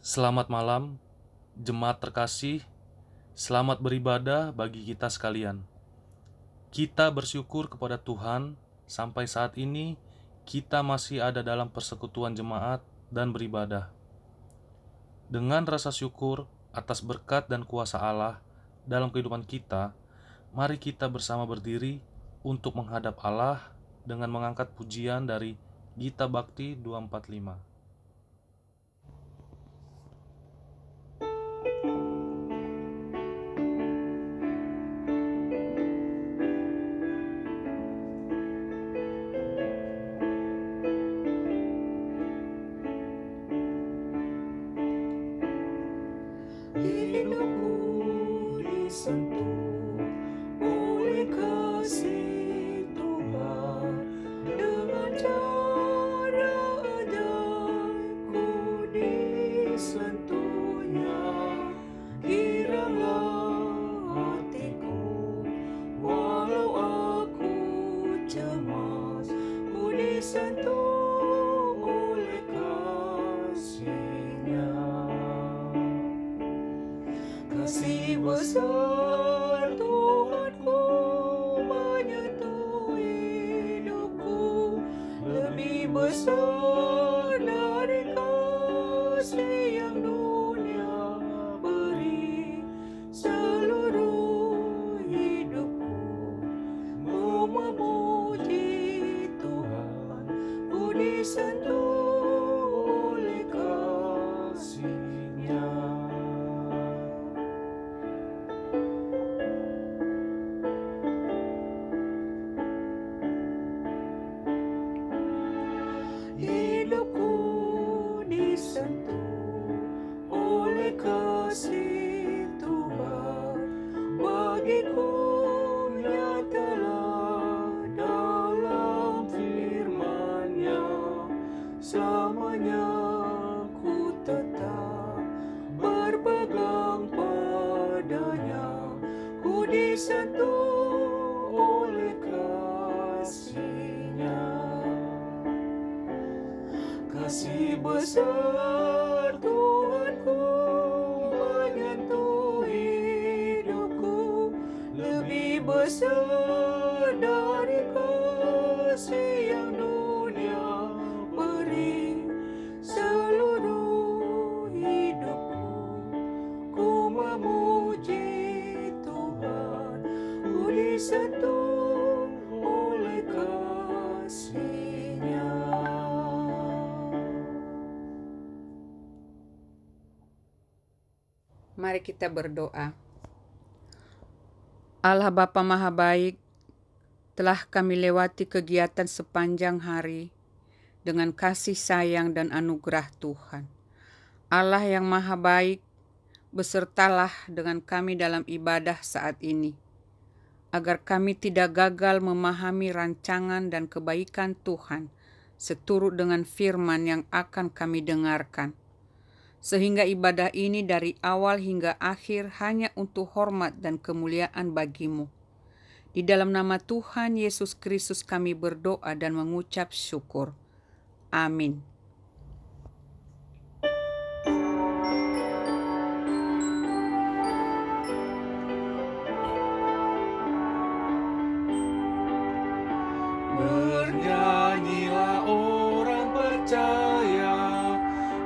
Selamat malam, jemaat terkasih. Selamat beribadah bagi kita sekalian. Kita bersyukur kepada Tuhan sampai saat ini kita masih ada dalam persekutuan jemaat dan beribadah. Dengan rasa syukur atas berkat dan kuasa Allah dalam kehidupan kita, mari kita bersama berdiri untuk menghadap Allah dengan mengangkat pujian dari Gita Bakti 245. Hidupku disentuh oleh kasih Tuhan, dengan cara ajaib ku disentuhnya. Giranglah hatiku walau aku cemas, ku disentuh oleh kasih-Nya. Kasih besar Tuhanku menyentuh hidupku, lebih besar dari kasih yang dunia beri. Seluruh hidupku ku memuji Tuhan, ku disentuh oleh kasih-Nya. Hidupku disentuh oleh kasih Tuhan, bagiku nyatalah dalam firman-Nya. Selamanya ku tetap berpegang padanya, ku disentuh oleh kasih-Nya. Kasih besar Tuhanku menyentuh hidupku, lebih besar dari kasih yang dunia beri. Seluruh hidupku ku memuji Tuhan, ku disentuh oleh kasih-Nya. Mari kita berdoa. Allah Bapa Maha Baik, telah kami lewati kegiatan sepanjang hari dengan kasih sayang dan anugerah Tuhan. Allah yang Maha Baik, besertalah dengan kami dalam ibadah saat ini, agar kami tidak gagal memahami rancangan dan kebaikan Tuhan seturut dengan firman yang akan kami dengarkan. Sehingga ibadah ini dari awal hingga akhir hanya untuk hormat dan kemuliaan bagi-Mu. Di dalam nama Tuhan Yesus Kristus kami berdoa dan mengucap syukur. Amin. Bernyanyilah orang percaya,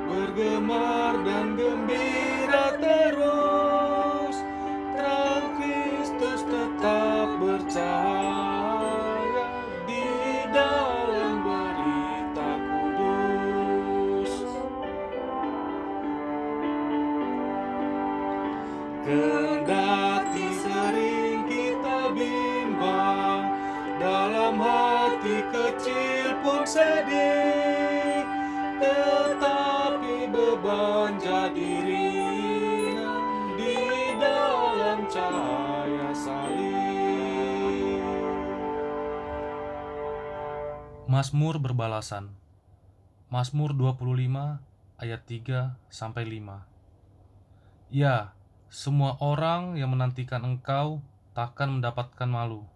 bergemar dan gembira terus. Terang Kristus tetap bercahaya di dalam berita kudus. Kendati sering kita bimbang, dalam hati kecil pun sedih, tetapi beban jadi ringan di dalam cahaya salib. Mazmur berbalasan. Mazmur 25 ayat 3 sampai 5. Ya, semua orang yang menantikan Engkau takkan mendapatkan malu.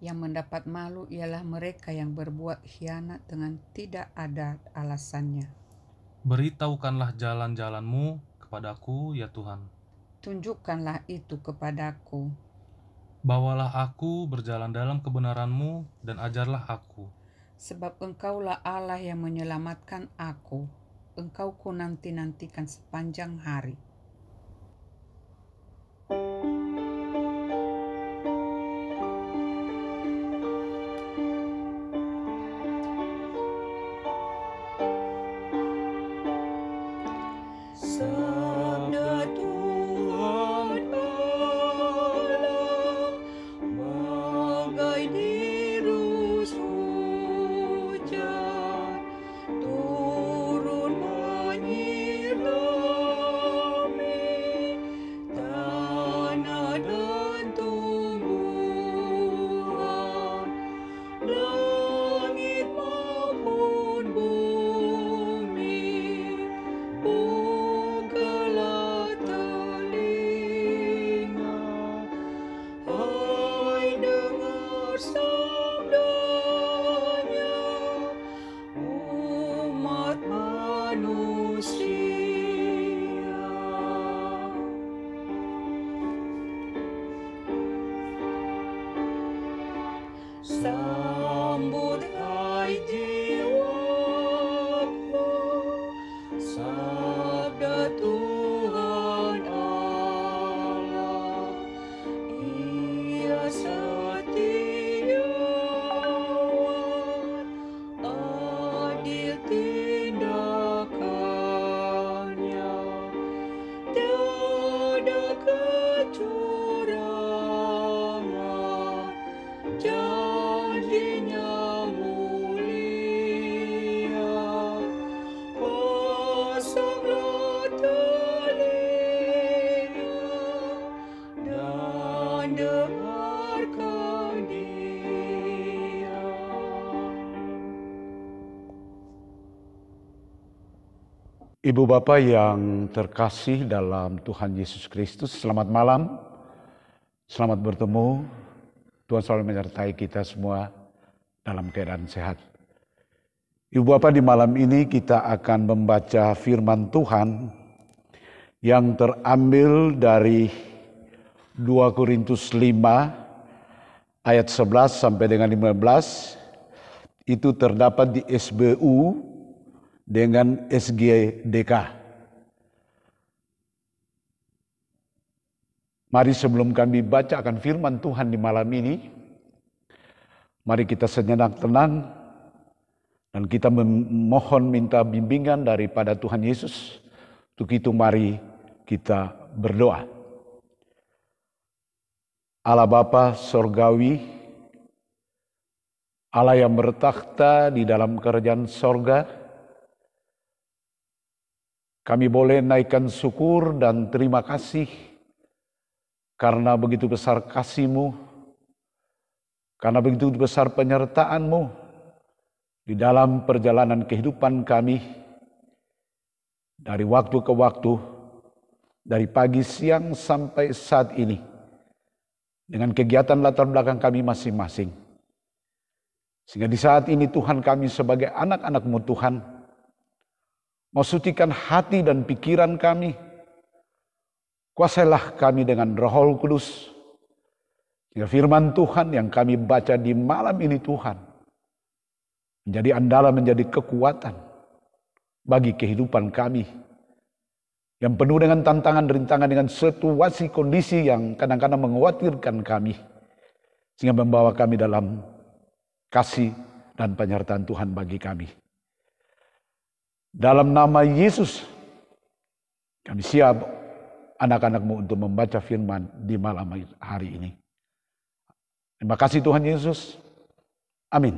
Yang mendapat malu ialah mereka yang berbuat khianat dengan tidak ada alasannya. Beritahukanlah jalan-jalan-Mu kepadaku, ya Tuhan. Tunjukkanlah itu kepadaku. Bawalah aku berjalan dalam kebenaran-Mu dan ajarlah aku. Sebab Engkaulah Allah yang menyelamatkan aku. Engkau ku nanti-nantikan sepanjang hari. Sabda Tuhan Allah bagai dirus hujan turun menyirami tanah dan tumbuhan, langit maupun bumi. Bukalah telinga, hai dengar sabdanya, umat manusia. Sambut hai jiwaku, sabda Tuhan Allah. Ia setiawan, adil tindakannya, tiada kecurangan, janjinya mulia. Pasanglah telinga dan dengarkan dia. Ibu Bapa yang terkasih dalam Tuhan Yesus Kristus, selamat malam, selamat bertemu. Tuhan selalu menyertai kita semua dalam keadaan sehat. Ibu Bapa, di malam ini kita akan membaca firman Tuhan yang terambil dari 2 Korintus 5 ayat 11 sampai dengan 15. Itu terdapat di SBU dengan SGDK. Mari sebelum kami bacakan firman Tuhan di malam ini, mari kita sejenak tenang dan kita memohon minta bimbingan daripada Tuhan Yesus. Untuk itu mari kita berdoa. Allah Bapa Sorgawi, Allah yang bertakhta di dalam kerajaan sorga, kami boleh naikkan syukur dan terima kasih karena begitu besar kasih-Mu, karena begitu besar penyertaan-Mu di dalam perjalanan kehidupan kami dari waktu ke waktu, dari pagi, siang sampai saat ini, dengan kegiatan latar belakang kami masing-masing. Sehingga di saat ini Tuhan, kami sebagai anak-anak-Mu Tuhan, mau sucikan hati dan pikiran kami. Kuasailah kami dengan Roh Kudus. Sehingga firman Tuhan yang kami baca di malam ini Tuhan, menjadi andalan, menjadi kekuatan bagi kehidupan kami. Yang penuh dengan tantangan, rintangan, dengan situasi kondisi yang kadang-kadang mengkhawatirkan kami. Sehingga membawa kami dalam kasih dan penyertaan Tuhan bagi kami. Dalam nama Yesus, kami siap anak-anak-Mu untuk membaca firman di malam hari ini. Terima kasih Tuhan Yesus. Amin.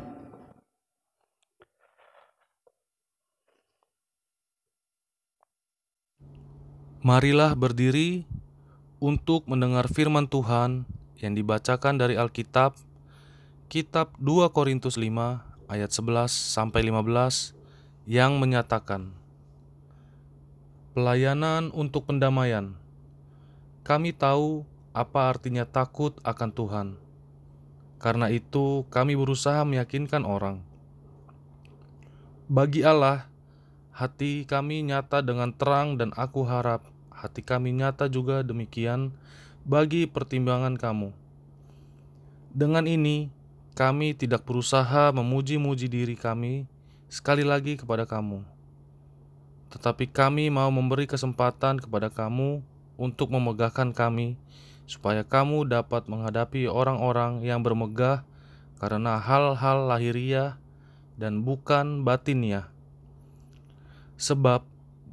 Marilah berdiri untuk mendengar firman Tuhan yang dibacakan dari Alkitab, Kitab 2 Korintus 5 ayat 11 sampai 15 yang menyatakan, pelayanan untuk pendamaian. Kami tahu apa artinya takut akan Tuhan. Karena itu kami berusaha meyakinkan orang. Bagi Allah, hati kami nyata dengan terang, dan aku harap hati kami nyata juga demikian bagi pertimbangan kamu. Dengan ini, kami tidak berusaha memuji-muji diri kami sekali lagi kepada kamu, tetapi kami mau memberi kesempatan kepada kamu untuk memegahkan kami, supaya kamu dapat menghadapi orang-orang yang bermegah karena hal-hal lahiriah dan bukan batiniah. Sebab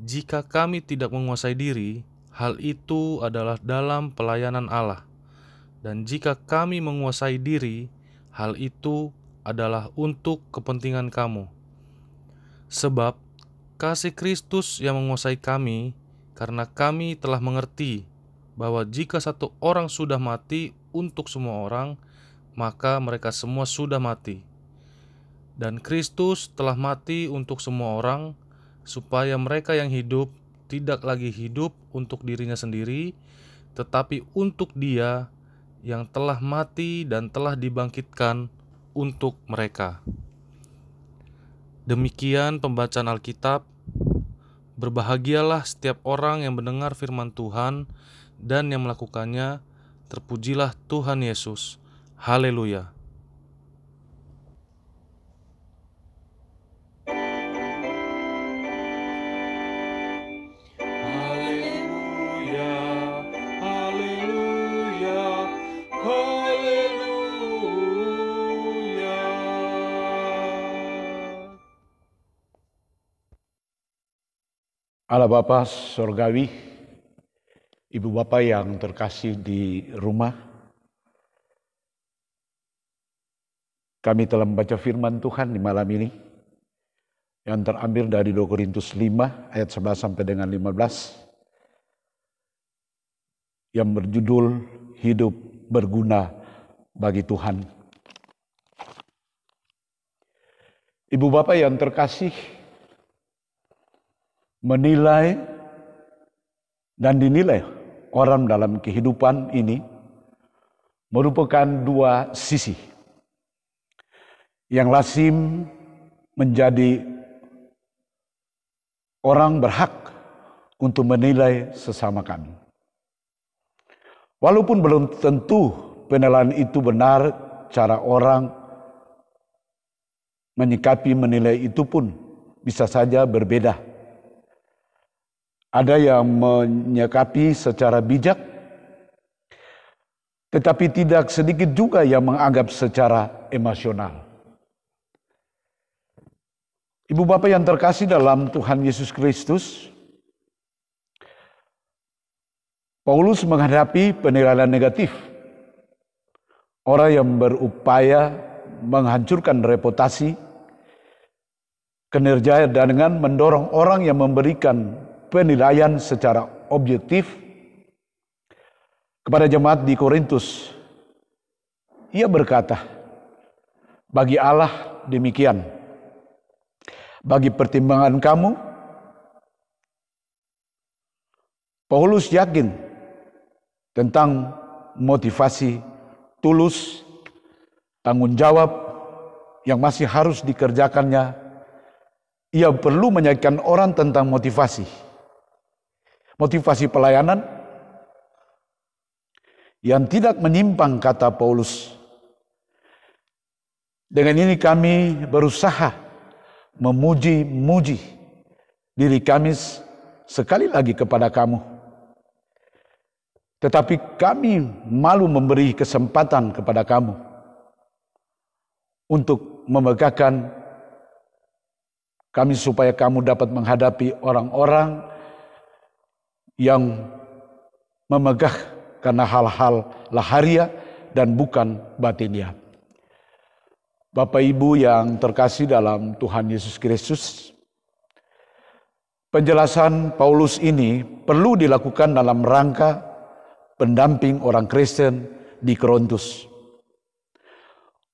jika kami tidak menguasai diri, hal itu adalah dalam pelayanan Allah. Dan jika kami menguasai diri, hal itu adalah untuk kepentingan kamu. Sebab kasih Kristus yang menguasai kami, karena kami telah mengerti bahwa jika satu orang sudah mati untuk semua orang, maka mereka semua sudah mati. Dan Kristus telah mati untuk semua orang, supaya mereka yang hidup tidak lagi hidup untuk dirinya sendiri, tetapi untuk Dia yang telah mati dan telah dibangkitkan untuk mereka. Demikian pembacaan Alkitab. Berbahagialah setiap orang yang mendengar firman Tuhan dan yang melakukannya. Terpujilah Tuhan Yesus. Haleluya. Haleluya, haleluya, haleluya. Allah Bapa Sorgawi, Ibu Bapa yang terkasih di rumah, kami telah membaca firman Tuhan di malam ini yang terambil dari 2 Korintus 5 ayat 11 sampai dengan 15 yang berjudul Hidup Berguna Bagi Tuhan. Ibu Bapa yang terkasih, menilai dan dinilai orang dalam kehidupan ini merupakan dua sisi yang lazim menjadi orang berhak untuk menilai sesama kami. Walaupun belum tentu penilaian itu benar, cara orang menyikapi menilai itu pun bisa saja berbeda. Ada yang menyikapi secara bijak, tetapi tidak sedikit juga yang menganggap secara emosional. Ibu Bapa yang terkasih dalam Tuhan Yesus Kristus, Paulus menghadapi penilaian negatif. Orang yang berupaya menghancurkan reputasi, kinerja, dan dengan mendorong orang yang memberikan penilaian secara objektif kepada jemaat di Korintus. Ia berkata, bagi Allah demikian, bagi pertimbangan kamu, Paulus yakin tentang motivasi tulus, tanggung jawab yang masih harus dikerjakannya. Ia perlu menyampaikan orang tentang motivasi pelayanan yang tidak menyimpang, kata Paulus. Dengan ini kami berusaha memuji diri kami sekali lagi kepada kamu. Tetapi kami malu memberi kesempatan kepada kamu untuk memegahkan kami supaya kamu dapat menghadapi orang-orang yang memegah karena hal-hal lahiriah dan bukan batiniah. Bapak Ibu yang terkasih dalam Tuhan Yesus Kristus, penjelasan Paulus ini perlu dilakukan dalam rangka pendamping orang Kristen di Korintus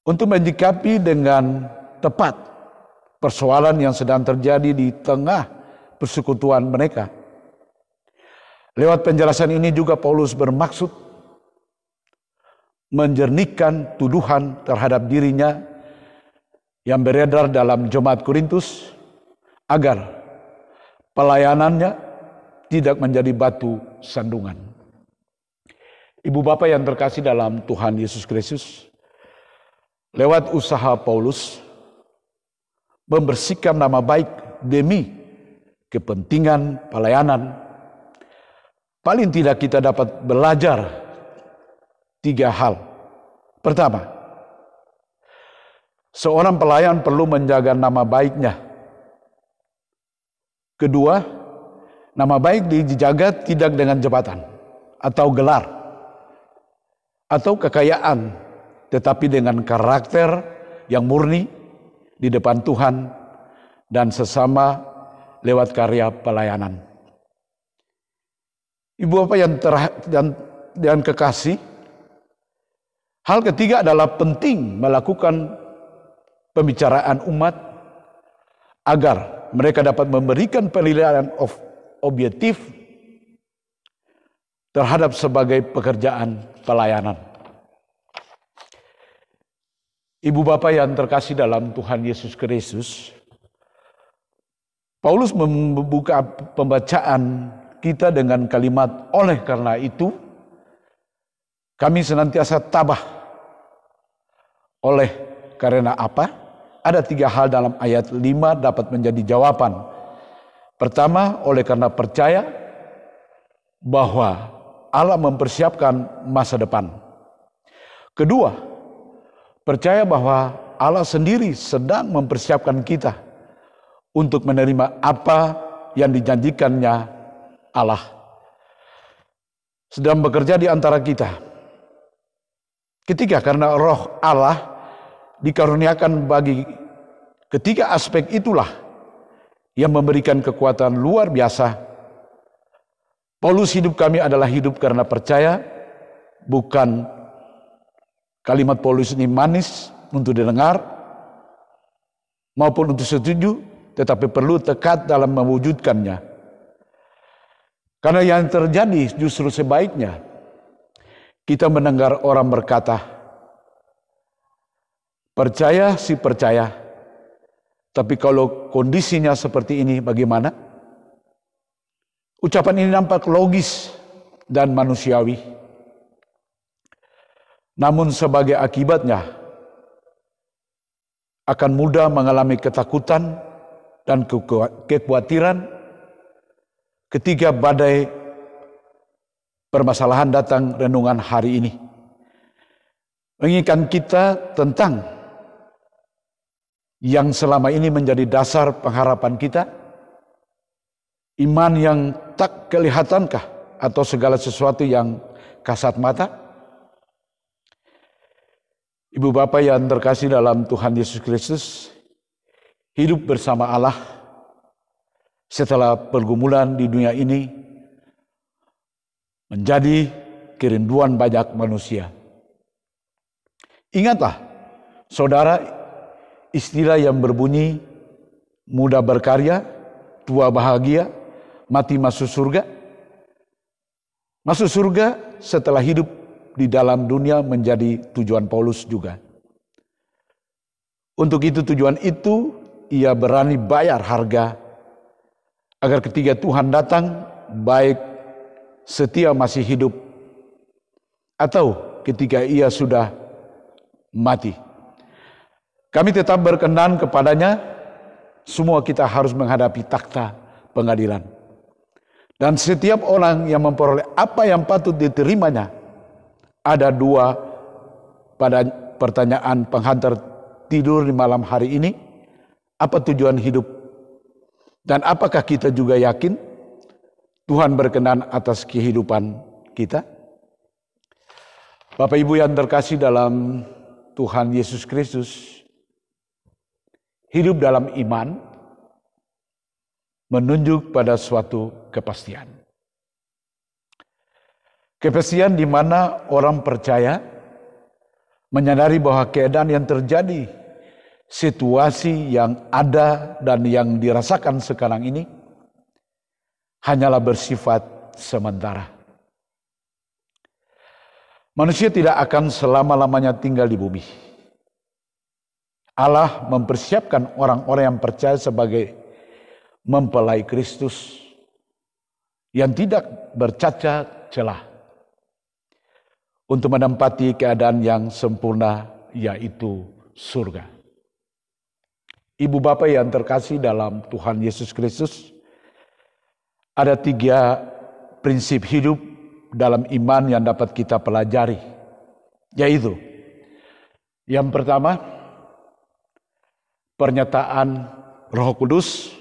untuk menyikapi dengan tepat persoalan yang sedang terjadi di tengah persekutuan mereka. Lewat penjelasan ini juga Paulus bermaksud menjernihkan tuduhan terhadap dirinya yang beredar dalam jemaat Korintus, agar pelayanannya tidak menjadi batu sandungan. Ibu bapak yang terkasih dalam Tuhan Yesus Kristus, lewat usaha Paulus membersihkan nama baik demi kepentingan pelayanan, paling tidak kita dapat belajar 3 hal. Pertama, seorang pelayan perlu menjaga nama baiknya. Kedua, nama baik dijaga tidak dengan jabatan atau gelar atau kekayaan, tetapi dengan karakter yang murni di depan Tuhan dan sesama lewat karya pelayanan. Ibu bapak yang kekasih, hal ketiga adalah penting melakukan pembicaraan umat agar mereka dapat memberikan penilaian objektif terhadap sebagai pekerjaan pelayanan. Ibu bapak yang terkasih dalam Tuhan Yesus Kristus, Paulus membuka pembacaan kita dengan kalimat, oleh karena itu kami senantiasa tabah. Oleh karena apa? Ada 3 hal dalam ayat 5 dapat menjadi jawaban. Pertama, oleh karena percaya bahwa Allah mempersiapkan masa depan. Kedua, percaya bahwa Allah sendiri sedang mempersiapkan kita untuk menerima apa yang dijanjikannya Allah. Sedang bekerja di antara kita. Ketiga, karena roh Allah dikaruniakan bagi ketiga aspek itulah yang memberikan kekuatan luar biasa. Paulus, hidup kami adalah hidup karena percaya, bukan kalimat Paulus ini manis untuk didengar maupun untuk setuju, tetapi perlu tekad dalam mewujudkannya. Karena yang terjadi justru sebaiknya kita mendengar orang berkata, percaya sih percaya, tapi kalau kondisinya seperti ini bagaimana? Ucapan ini nampak logis dan manusiawi. Namun sebagai akibatnya akan mudah mengalami ketakutan dan kekhawatiran ketika badai permasalahan datang renungan hari ini. Mengingatkan kita tentang yang selama ini menjadi dasar pengharapan kita, iman yang tak kelihatankah atau segala sesuatu yang kasat mata? Ibu bapak yang terkasih dalam Tuhan Yesus Kristus, hidup bersama Allah setelah pergumulan di dunia ini menjadi kerinduan banyak manusia. Ingatlah, saudara, istilah yang berbunyi muda berkarya, tua bahagia, mati masuk surga. Masuk surga setelah hidup di dalam dunia menjadi tujuan Paulus juga. Untuk itu, tujuan itu ia berani bayar harga agar ketika Tuhan datang, baik setia masih hidup atau ketika ia sudah mati, kami tetap berkenan kepadanya. Semua kita harus menghadapi takhta pengadilan. Dan setiap orang yang memperoleh apa yang patut diterimanya, ada 2 pada pertanyaan penghantar tidur di malam hari ini. Apa tujuan hidup? Dan apakah kita juga yakin Tuhan berkenan atas kehidupan kita? Bapak Ibu yang terkasih dalam Tuhan Yesus Kristus, hidup dalam iman menunjuk pada suatu kepastian. Kepastian di mana orang percaya menyadari bahwa keadaan yang terjadi, situasi yang ada dan yang dirasakan sekarang ini hanyalah bersifat sementara. Manusia tidak akan selama-lamanya tinggal di bumi. Allah mempersiapkan orang-orang yang percaya sebagai mempelai Kristus yang tidak bercacat celah untuk menempati keadaan yang sempurna, yaitu surga. Ibu bapak yang terkasih dalam Tuhan Yesus Kristus, ada 3 prinsip hidup dalam iman yang dapat kita pelajari, yaitu yang pertama, pernyataan Roh Kudus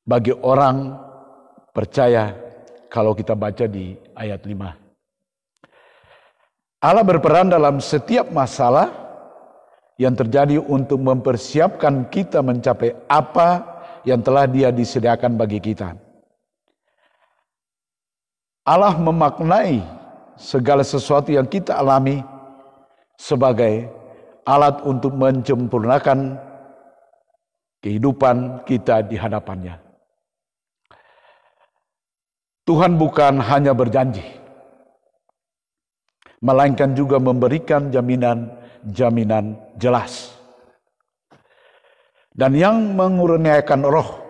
bagi orang percaya. Kalau kita baca di ayat 5, Allah berperan dalam setiap masalah yang terjadi untuk mempersiapkan kita mencapai apa yang telah Dia disediakan bagi kita. Allah memaknai segala sesuatu yang kita alami sebagai alat untuk menyempurnakan kehidupan kita di hadapannya. Tuhan bukan hanya berjanji, melainkan juga memberikan jaminan jelas. Dan yang mengurniakan roh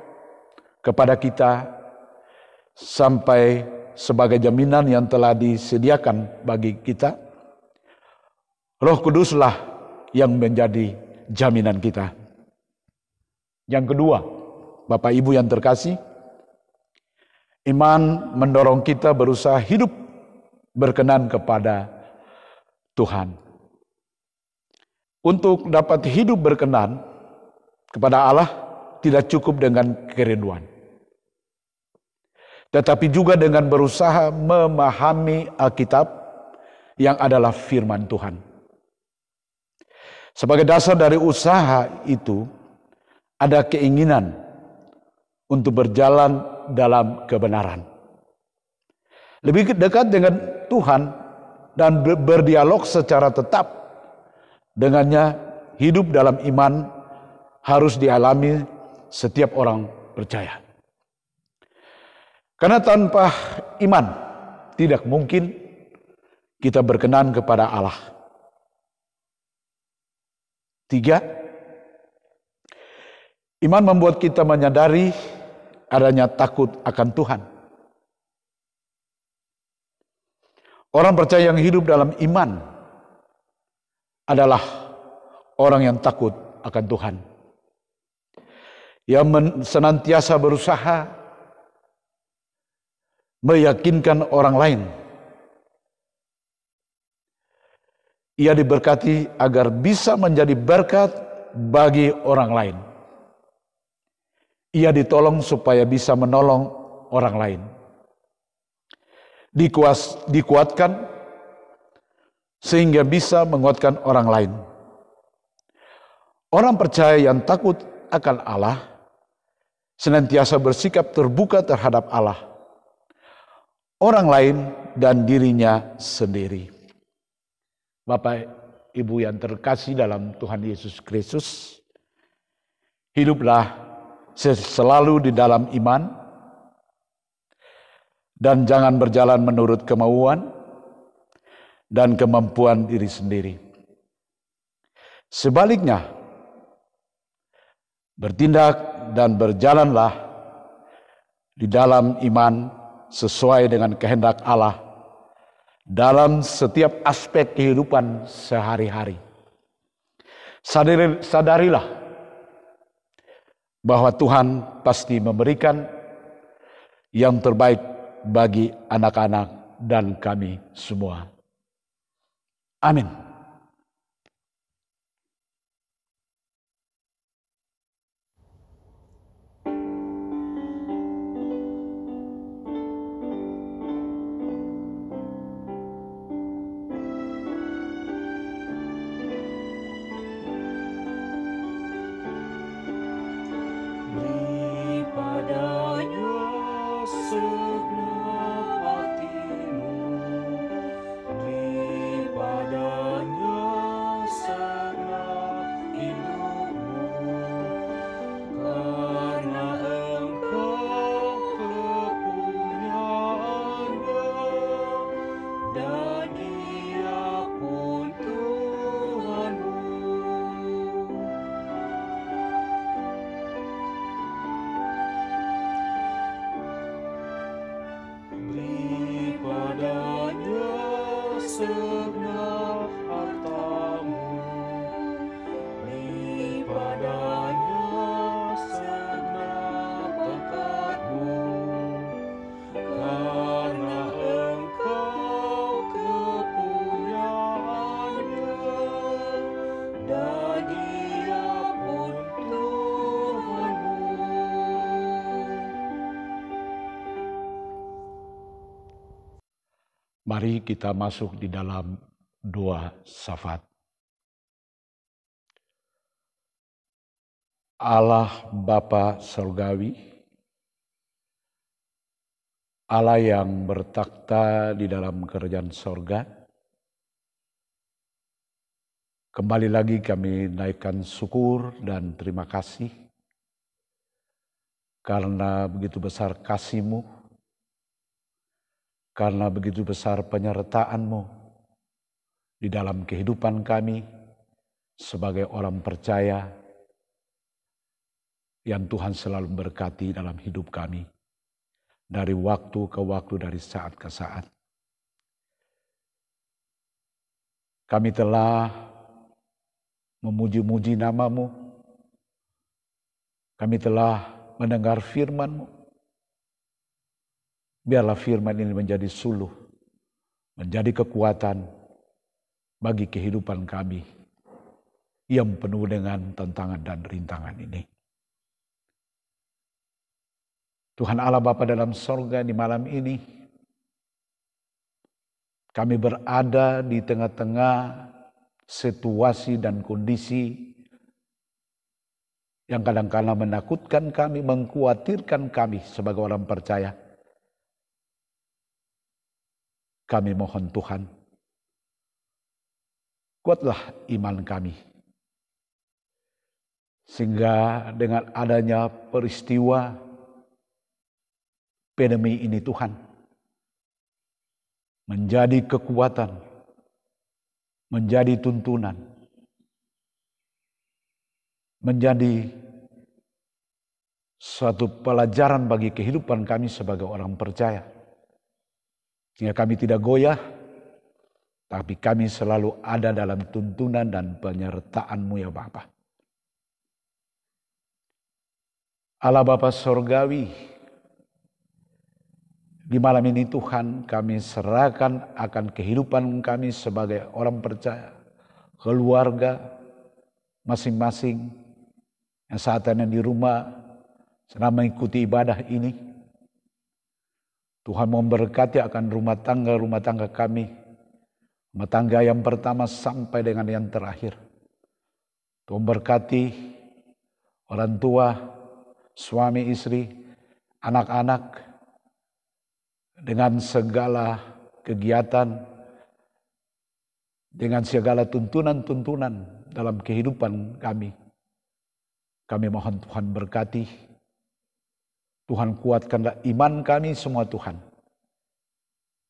kepada kita sampai sebagai jaminan yang telah disediakan bagi kita, Roh Kuduslah yang menjadi jaminan kita. Yang kedua, Bapak Ibu yang terkasih, iman mendorong kita berusaha hidup berkenan kepada Tuhan. Untuk dapat hidup berkenan kepada Allah tidak cukup dengan kerinduan, tetapi juga dengan berusaha memahami Alkitab yang adalah firman Tuhan. Sebagai dasar dari usaha itu, ada keinginan untuk berjalan dalam kebenaran, lebih dekat dengan Tuhan, dan berdialog secara tetap dengannya. Hidup dalam iman harus dialami setiap orang percaya. Karena tanpa iman tidak mungkin kita berkenan kepada Allah. 3, iman membuat kita menyadari adanya takut akan Tuhan. Orang percaya yang hidup dalam iman adalah orang yang takut akan Tuhan, yang senantiasa berusaha meyakinkan orang lain. Ia diberkati agar bisa menjadi berkat bagi orang lain. Ia ditolong supaya bisa menolong orang lain. Dikuatkan sehingga bisa menguatkan orang lain. Orang percaya yang takut akan Allah senantiasa bersikap terbuka terhadap Allah, orang lain, dan dirinya sendiri. Bapak Ibu yang terkasih dalam Tuhan Yesus Kristus, hiduplah selalu di dalam iman dan jangan berjalan menurut kemauan dan kemampuan diri sendiri. Sebaliknya, bertindak dan berjalanlah di dalam iman sesuai dengan kehendak Allah dalam setiap aspek kehidupan sehari-hari. Sadarilah bahwa Tuhan pasti memberikan yang terbaik bagi anak-anak dan kami semua. Amin. Segenap hatimu, daripadanya Mari kita masuk di dalam doa syafaat. Allah Bapa Surgawi, Allah yang bertakhta di dalam kerajaan sorga, kembali lagi kami naikkan syukur dan terima kasih karena begitu besar kasih-Mu, karena begitu besar penyertaan-Mu di dalam kehidupan kami sebagai orang percaya yang Tuhan selalu berkati dalam hidup kami dari waktu ke waktu, dari saat ke saat. Kami telah memuji-muji nama-Mu, kami telah mendengar firman-Mu. Biarlah firman ini menjadi suluh, menjadi kekuatan bagi kehidupan kami yang penuh dengan tantangan dan rintangan ini. Tuhan Allah Bapa dalam sorga, di malam ini kami berada di tengah-tengah situasi dan kondisi yang kadang-kadang menakutkan kami, mengkhawatirkan kami sebagai orang percaya. Kami mohon Tuhan, kuatlah iman kami. Sehingga dengan adanya peristiwa pandemi ini Tuhan, menjadi kekuatan, menjadi tuntunan, menjadi suatu pelajaran bagi kehidupan kami sebagai orang percaya. Sehingga kami tidak goyah, tapi kami selalu ada dalam tuntunan dan penyertaan-Mu ya Bapa. Allah Bapa Surgawi, di malam ini Tuhan kami serahkan akan kehidupan kami sebagai orang percaya, keluarga masing-masing yang saat ini di rumah sedang mengikuti ibadah ini. Tuhan memberkati akan rumah tangga kami, rumah tangga yang pertama sampai dengan yang terakhir. Tuhan berkati orang tua, suami istri, anak-anak, dengan segala kegiatan, dengan segala tuntunan-tuntunan dalam kehidupan kami. Kami mohon Tuhan berkati, Tuhan kuatkanlah iman kami semua Tuhan.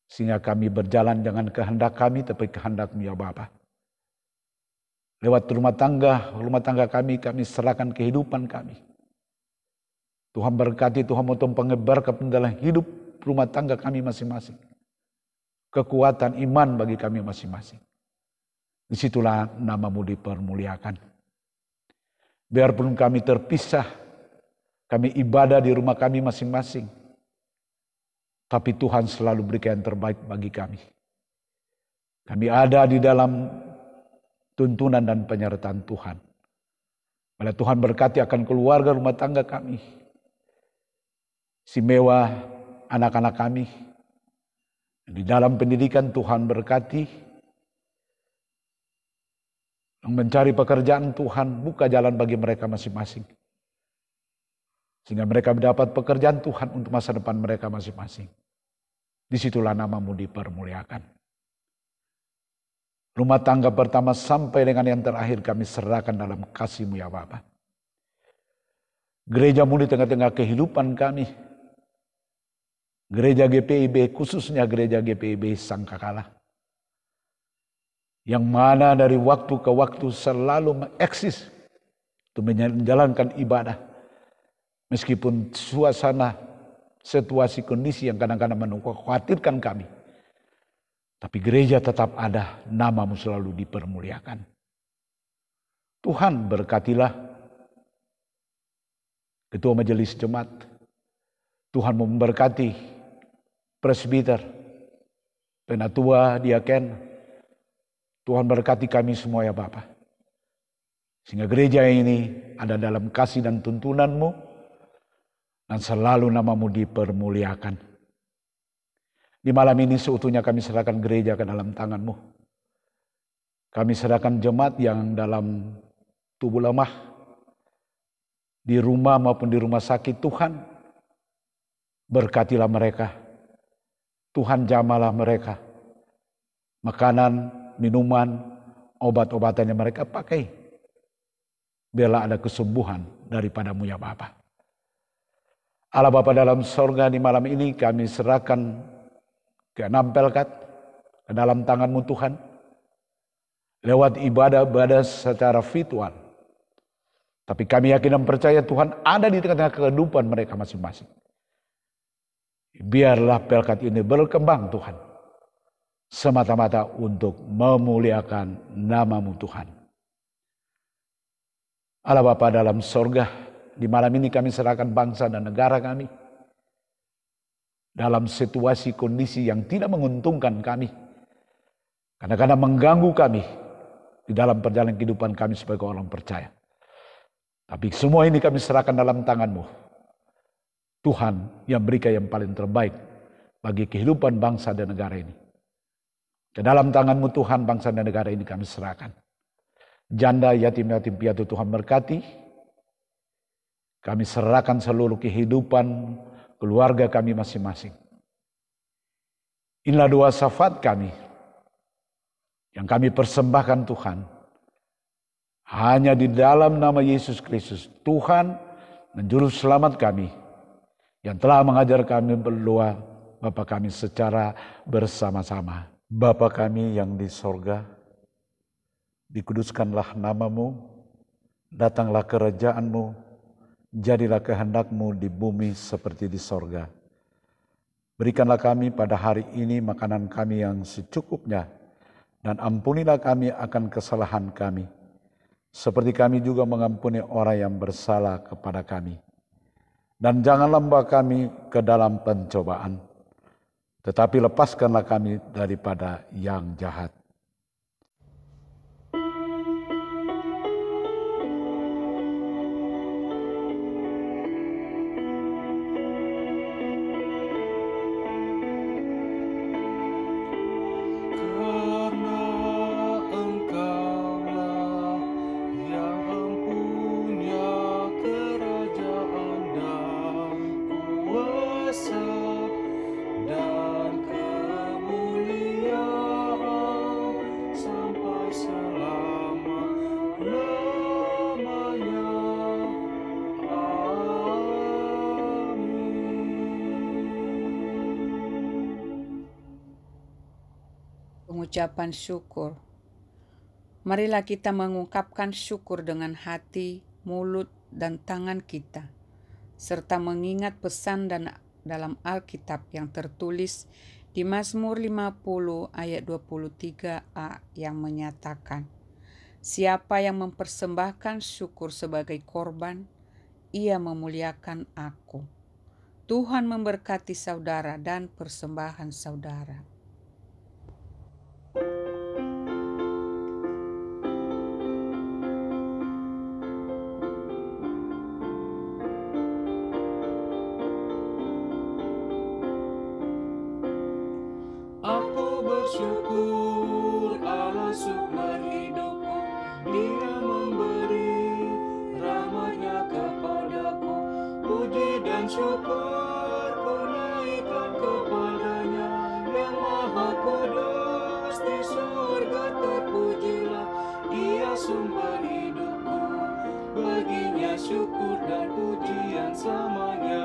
Sehingga kami berjalan dengan kehendak kami, tapi kehendak-Mu ya Bapa. Lewat rumah tangga kami serahkan kehidupan kami. Tuhan berkati, Tuhan mau pengebarkan dalam hidup rumah tangga kami masing-masing. Kekuatan iman bagi kami masing-masing. Disitulah nama-Mu dipermuliakan. Biarpun kami terpisah, kami ibadah di rumah kami masing-masing. Tapi Tuhan selalu berikan yang terbaik bagi kami. Kami ada di dalam tuntunan dan penyertaan Tuhan. Bila Tuhan berkati akan keluarga rumah tangga kami. Istimewa anak-anak kami. Di dalam pendidikan Tuhan berkati. Mencari pekerjaan Tuhan buka jalan bagi mereka masing-masing. Sehingga mereka mendapat pekerjaan Tuhan untuk masa depan mereka masing-masing. Disitulah nama-Mu dipermuliakan. Rumah tangga pertama sampai dengan yang terakhir kami serahkan dalam kasih-Mu ya Bapa. Gereja-Mu di tengah-tengah kehidupan kami. Gereja GPIB, khususnya gereja GPIB Sangkakala. Yang mana dari waktu ke waktu selalu mengeksis untuk menjalankan ibadah. Meskipun suasana, situasi, kondisi yang kadang-kadang mengkhawatirkan kami. Tapi gereja tetap ada, nama-Mu selalu dipermuliakan. Tuhan berkatilah Ketua Majelis Jemaat. Tuhan memberkati presbiter, penatua, diaken. Tuhan berkati kami semua ya Bapa. Sehingga gereja ini ada dalam kasih dan tuntunan-Mu. Dan selalu nama-Mu dipermuliakan. Di malam ini seutuhnya kami serahkan gereja ke dalam tangan-Mu. Kami serahkan jemaat yang dalam tubuh lemah, di rumah maupun di rumah sakit. Tuhan, berkatilah mereka. Tuhan, jamalah mereka. Makanan, minuman, obat-obatan yang mereka pakai. Biarlah ada kesembuhan daripada-Mu ya Bapa. Allah Bapa dalam sorga, di malam ini kami serahkan ke-6 pelkat ke dalam tangan-Mu Tuhan. Lewat ibadah-ibadah secara virtual. Tapi kami yakin dan percaya Tuhan ada di tengah-tengah kehidupan mereka masing-masing. Biarlah pelkat ini berkembang Tuhan. Semata-mata untuk memuliakan nama-Mu Tuhan. Allah Bapa dalam sorga, di malam ini kami serahkan bangsa dan negara kami. Dalam situasi kondisi yang tidak menguntungkan kami. Kadang-kadang mengganggu kami di dalam perjalanan kehidupan kami sebagai orang percaya. Tapi semua ini kami serahkan dalam tangan-Mu. Tuhan yang berikan yang paling terbaik bagi kehidupan bangsa dan negara ini. Ke dalam tangan-Mu Tuhan, bangsa dan negara ini kami serahkan. Janda, yatim piatu Tuhan berkati. Kami serahkan seluruh kehidupan keluarga kami masing-masing. Inilah doa syafaat kami yang kami persembahkan Tuhan. Hanya di dalam nama Yesus Kristus, Tuhan dan Juru Selamat kami, yang telah mengajar kami berdoa Bapa kami secara bersama-sama. Bapa kami yang di sorga, dikuduskanlah nama-Mu, datanglah kerajaan-Mu, jadilah kehendak-Mu di bumi seperti di sorga. Berikanlah kami pada hari ini makanan kami yang secukupnya, dan ampunilah kami akan kesalahan kami, seperti kami juga mengampuni orang yang bersalah kepada kami. Dan janganlah membawa kami ke dalam pencobaan, tetapi lepaskanlah kami daripada yang jahat. Karena Engkaulah yang mempunyai kerajaan dan kuasa dan kemuliaan sampai selama-lamanya. Amin. Pengucapan syukur. Marilah kita mengungkapkan syukur dengan hati, mulut, dan tangan kita, serta mengingat pesan dalam Alkitab yang tertulis di Mazmur 50 ayat 23a yang menyatakan, "Siapa yang mempersembahkan syukur sebagai korban, ia memuliakan aku." Tuhan memberkati saudara dan persembahan saudara. Aku bersyukur Allah sumber hidupku, Dia memberi rahmat-Nya kepadaku. Puji dan syukur ku naikkan kepada-Nya, yang maha kudus di surga terpujilah. Dia sumber hidupku, baginya syukur dan pujian selamanya.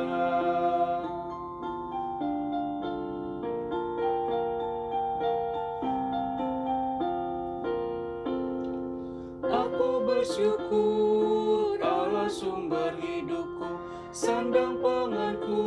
Aku bersyukur Allah sumber hidupku, sandang panganku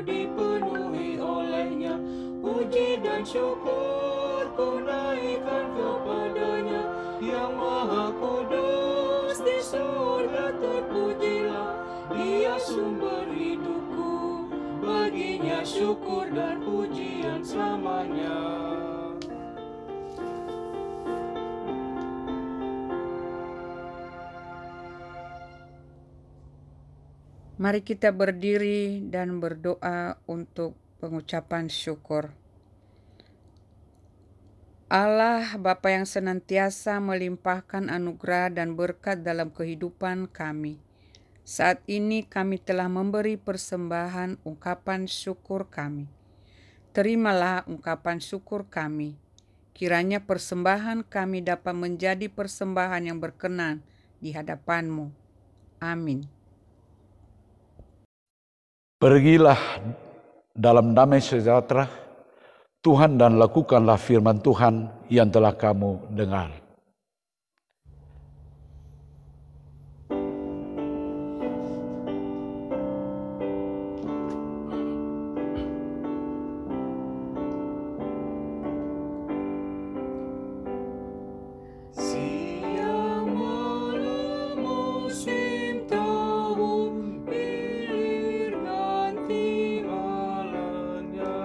dipenuhi oleh-Nya. Puji dan syukur ku naikkan kepada-Nya, yang maha kudus di surga terpujilah. Dia sumber hidupku, baginya syukur dan pujian selamanya. Mari kita berdiri dan berdoa untuk Pengucapan syukur. Allah Bapa yang senantiasa melimpahkan anugerah dan berkat dalam kehidupan kami. Saat ini kami telah memberi persembahan ungkapan syukur kami. Terimalah ungkapan syukur kami. Kiranya persembahan kami dapat menjadi persembahan yang berkenan di hadapan-Mu. Amin. Pergilah dalam damai sejahtera Tuhan dan lakukanlah firman Tuhan yang telah kamu dengar. Siang malam musim tahun hilir ganti malamnya,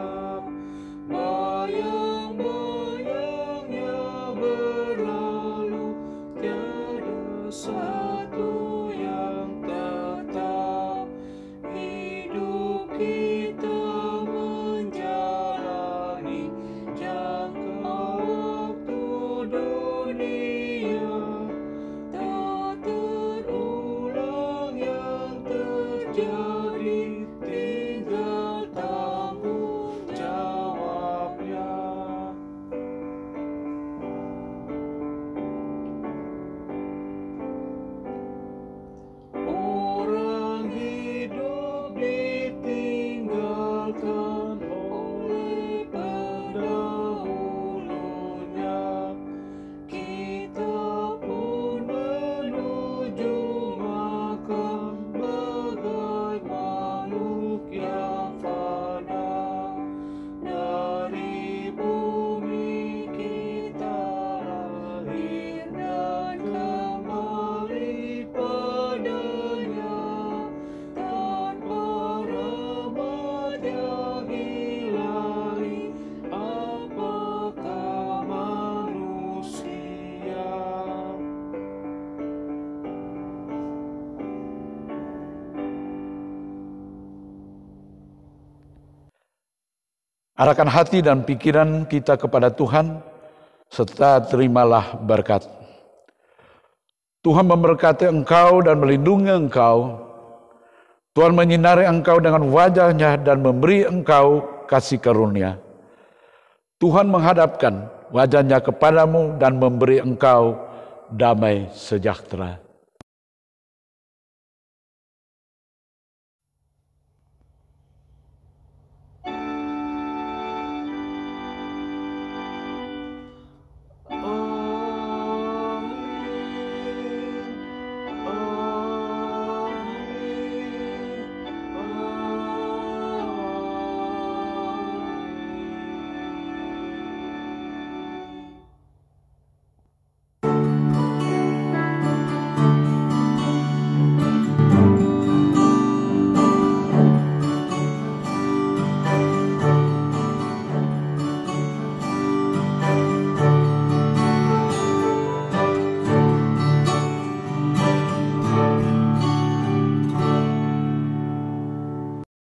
bayang-bayangnya berlalu, tiada satu yang tetap. Hidup kita menjalani jangka waktu dunia, tak terulang yang terjadi, tinggal tanggung jawabnya. Orang hidup ditinggalkan oleh pendahulunya, kita pun menuju makan bagai makhluk yang fana. Dari bumi kita lahir dan kembali padanya, tanpa rahmat yang ilahi, apakah manusia? Arahkan hati dan pikiran kita kepada Tuhan, serta terimalah berkat. Tuhan memberkati engkau dan melindungi engkau. Tuhan menyinari engkau dengan wajah-Nya dan memberi engkau kasih karunia. Tuhan menghadapkan wajah-Nya kepadamu dan memberi engkau damai sejahtera.